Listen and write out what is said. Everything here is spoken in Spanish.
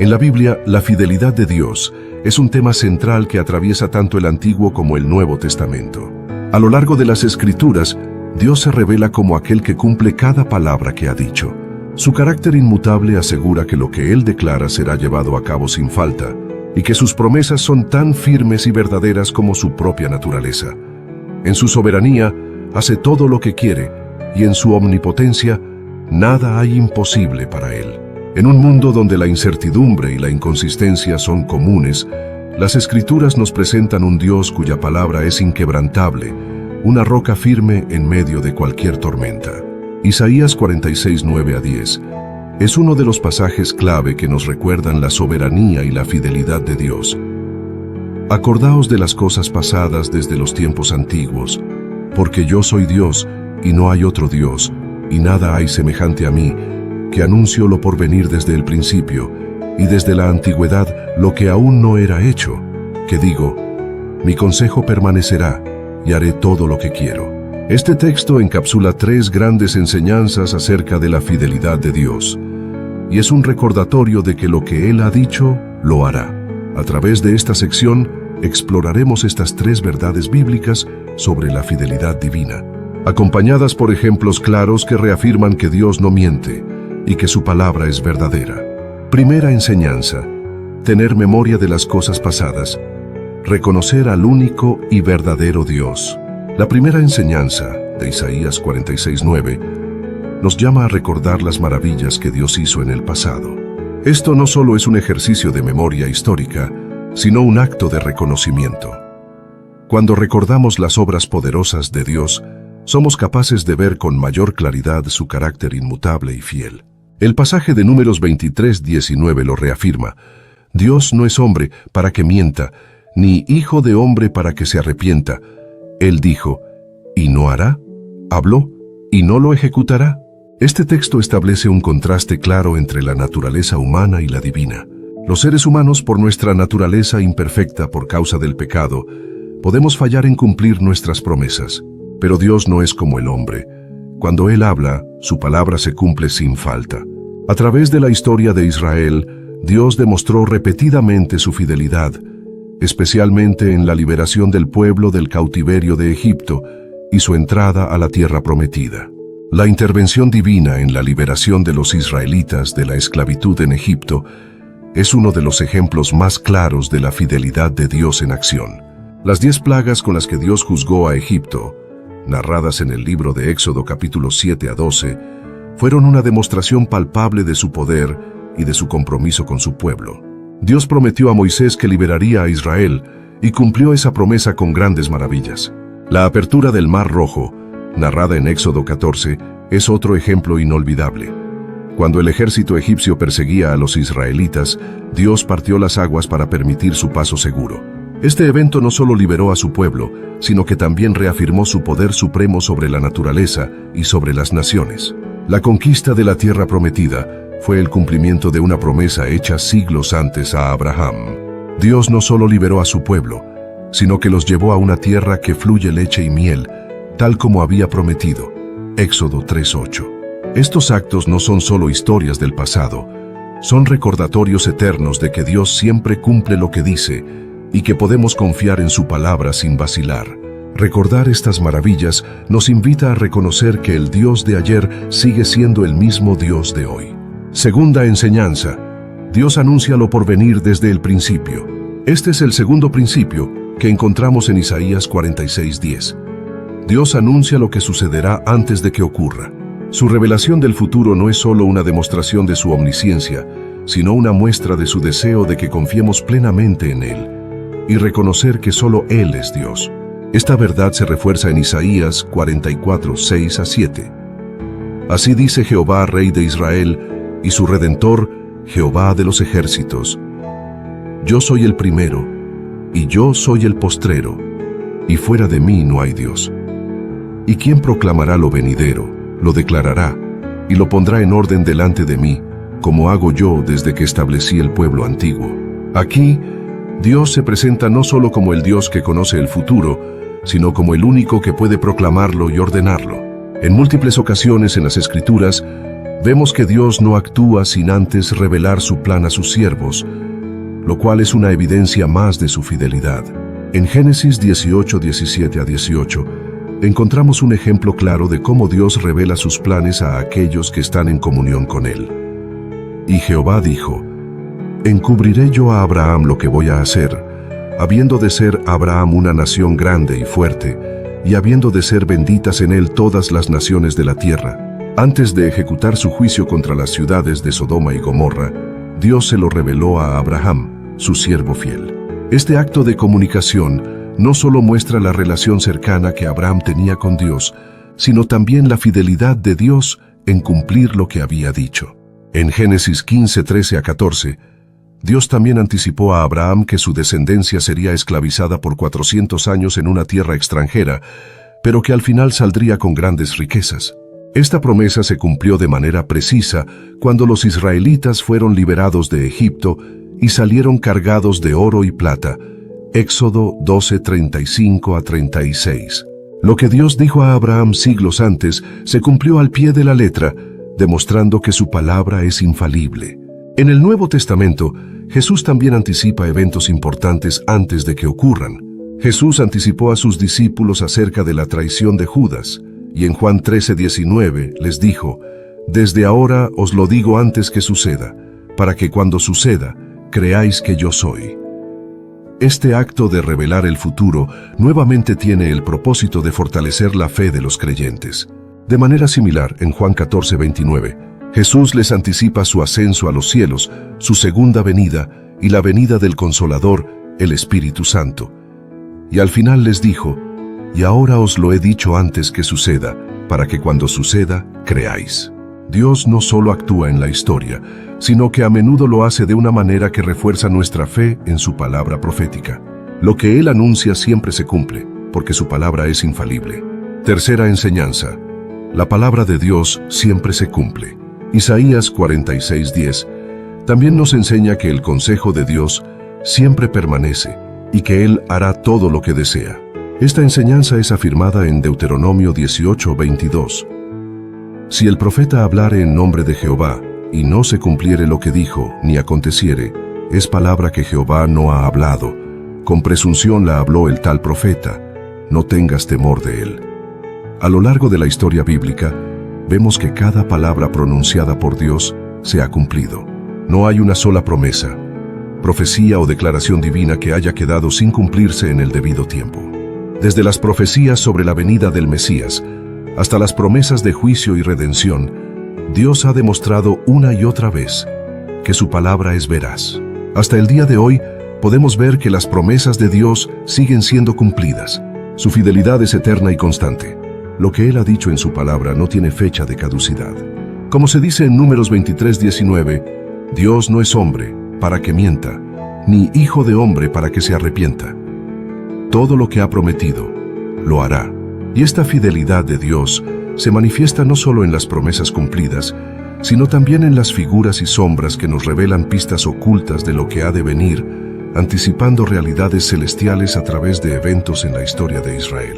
En la Biblia, la fidelidad de Dios es un tema central que atraviesa tanto el Antiguo como el Nuevo Testamento. A lo largo de las Escrituras, Dios se revela como aquel que cumple cada palabra que ha dicho. Su carácter inmutable asegura que lo que Él declara será llevado a cabo sin falta, y que sus promesas son tan firmes y verdaderas como su propia naturaleza. En su soberanía, hace todo lo que quiere, y en su omnipotencia, nada hay imposible para Él. En un mundo donde la incertidumbre y la inconsistencia son comunes, las Escrituras nos presentan un Dios cuya palabra es inquebrantable, una roca firme en medio de cualquier tormenta. Isaías 46, 9 a 10 es uno de los pasajes clave que nos recuerdan la soberanía y la fidelidad de Dios. Acordaos de las cosas pasadas desde los tiempos antiguos, porque yo soy Dios y no hay otro Dios, y nada hay semejante a mí, que anuncio lo por venir desde el principio, y desde la antigüedad lo que aún no era hecho, que digo, mi consejo permanecerá, y haré todo lo que quiero. Este texto encapsula 3 grandes enseñanzas acerca de la fidelidad de Dios, y es un recordatorio de que lo que Él ha dicho, lo hará. A través de esta sección, exploraremos estas 3 verdades bíblicas sobre la fidelidad divina, acompañadas por ejemplos claros que reafirman que Dios no miente y que su palabra es verdadera. Primera enseñanza: tener memoria de las cosas pasadas, reconocer al único y verdadero Dios. La primera enseñanza de Isaías 46, 9 nos llama a recordar las maravillas que Dios hizo en el pasado. Esto no solo es un ejercicio de memoria histórica, sino un acto de reconocimiento. Cuando recordamos las obras poderosas de Dios, somos capaces de ver con mayor claridad su carácter inmutable y fiel. El pasaje de Números 23, 19 lo reafirma. Dios no es hombre para que mienta, ni hijo de hombre para que se arrepienta. Él dijo, ¿y no hará? ¿Habló? ¿Y no lo ejecutará? Este texto establece un contraste claro entre la naturaleza humana y la divina. Los seres humanos, por nuestra naturaleza imperfecta por causa del pecado, podemos fallar en cumplir nuestras promesas. Pero Dios no es como el hombre. Cuando Él habla, su palabra se cumple sin falta. A través de la historia de Israel, Dios demostró repetidamente su fidelidad, especialmente en la liberación del pueblo del cautiverio de Egipto y su entrada a la tierra prometida. La intervención divina en la liberación de los israelitas de la esclavitud en Egipto es uno de los ejemplos más claros de la fidelidad de Dios en acción. Las 10 plagas con las que Dios juzgó a Egipto, narradas en el libro de Éxodo capítulos 7 a 12, fueron una demostración palpable de su poder y de su compromiso con su pueblo. Dios prometió a Moisés que liberaría a Israel y cumplió esa promesa con grandes maravillas. La apertura del Mar Rojo, narrada en Éxodo 14, es otro ejemplo inolvidable. Cuando el ejército egipcio perseguía a los israelitas, Dios partió las aguas para permitir su paso seguro. Este evento no solo liberó a su pueblo, sino que también reafirmó su poder supremo sobre la naturaleza y sobre las naciones. La conquista de la tierra prometida fue el cumplimiento de una promesa hecha siglos antes a Abraham. Dios no solo liberó a su pueblo, sino que los llevó a una tierra que fluye leche y miel, tal como había prometido. Éxodo 3:8. Estos actos no son solo historias del pasado, son recordatorios eternos de que Dios siempre cumple lo que dice y que podemos confiar en su palabra sin vacilar. Recordar estas maravillas nos invita a reconocer que el Dios de ayer sigue siendo el mismo Dios de hoy. Segunda enseñanza: Dios anuncia lo por venir desde el principio. Este es el segundo principio que encontramos en Isaías 46:10. Dios anuncia lo que sucederá antes de que ocurra. Su revelación del futuro no es solo una demostración de su omnisciencia, sino una muestra de su deseo de que confiemos plenamente en Él y reconocer que solo Él es Dios. Esta verdad se refuerza en Isaías 44, 6 a 7. Así dice Jehová, Rey de Israel, y su Redentor, Jehová de los ejércitos. Yo soy el primero, y yo soy el postrero, y fuera de mí no hay Dios. ¿Y quién proclamará lo venidero? Lo declarará, y lo pondrá en orden delante de mí, como hago yo desde que establecí el pueblo antiguo. Aquí, Dios se presenta no solo como el Dios que conoce el futuro, sino como el único que puede proclamarlo y ordenarlo. En múltiples ocasiones en las Escrituras, Vemos que Dios no actúa sin antes revelar su plan a sus siervos, lo cual es una evidencia más de su fidelidad. En Génesis 18, 17 a 18, encontramos un ejemplo claro de cómo Dios revela sus planes a aquellos que están en comunión con Él. Y Jehová dijo: encubriré yo a Abraham lo que voy a hacer, habiendo de ser Abraham una nación grande y fuerte, y habiendo de ser benditas en él todas las naciones de la tierra. Antes de ejecutar su juicio contra las ciudades de Sodoma y Gomorra, Dios se lo reveló a Abraham, su siervo fiel. Este acto de comunicación no solo muestra la relación cercana que Abraham tenía con Dios, sino también la fidelidad de Dios en cumplir lo que había dicho. En Génesis 15, 13 a 14, Dios también anticipó a Abraham que su descendencia sería esclavizada por 400 años en una tierra extranjera, pero que al final saldría con grandes riquezas. Esta promesa se cumplió de manera precisa cuando los israelitas fueron liberados de Egipto y salieron cargados de oro y plata. Éxodo 12, 35 a 36. Lo que Dios dijo a Abraham siglos antes se cumplió al pie de la letra, demostrando que su palabra es infalible. En el Nuevo Testamento, Jesús también anticipa eventos importantes antes de que ocurran. Jesús anticipó a sus discípulos acerca de la traición de Judas, y en Juan 13, 19 les dijo: desde ahora os lo digo antes que suceda, para que cuando suceda, creáis que yo soy. Este acto de revelar el futuro nuevamente tiene el propósito de fortalecer la fe de los creyentes. De manera similar, en Juan 14, 29, Jesús les anticipa su ascenso a los cielos, su segunda venida y la venida del Consolador, el Espíritu Santo. Y al final les dijo: y ahora os lo he dicho antes que suceda, para que cuando suceda, creáis. Dios no solo actúa en la historia, sino que a menudo lo hace de una manera que refuerza nuestra fe en su palabra profética. Lo que Él anuncia siempre se cumple, porque su palabra es infalible. Tercera enseñanza: la palabra de Dios siempre se cumple. Isaías 46:10 también nos enseña que el consejo de Dios siempre permanece y que Él hará todo lo que desea. Esta enseñanza es afirmada en Deuteronomio 18:22. Si el profeta hablare en nombre de Jehová, y no se cumpliere lo que dijo, ni aconteciere, es palabra que Jehová no ha hablado. Con presunción la habló el tal profeta. No tengas temor de él. A lo largo de la historia bíblica, vemos que cada palabra pronunciada por Dios se ha cumplido. No hay una sola promesa, profecía o declaración divina que haya quedado sin cumplirse en el debido tiempo. Desde las profecías sobre la venida del Mesías hasta las promesas de juicio y redención, Dios ha demostrado una y otra vez que su palabra es veraz. Hasta el día de hoy podemos ver que las promesas de Dios siguen siendo cumplidas. Su fidelidad es eterna y constante. Lo que Él ha dicho en su palabra no tiene fecha de caducidad. Como se dice en Números 23:19, Dios no es hombre para que mienta, ni hijo de hombre para que se arrepienta. Todo lo que ha prometido, lo hará. Y esta fidelidad de Dios se manifiesta no solo en las promesas cumplidas, sino también en las figuras y sombras que nos revelan pistas ocultas de lo que ha de venir, anticipando realidades celestiales a través de eventos en la historia de Israel.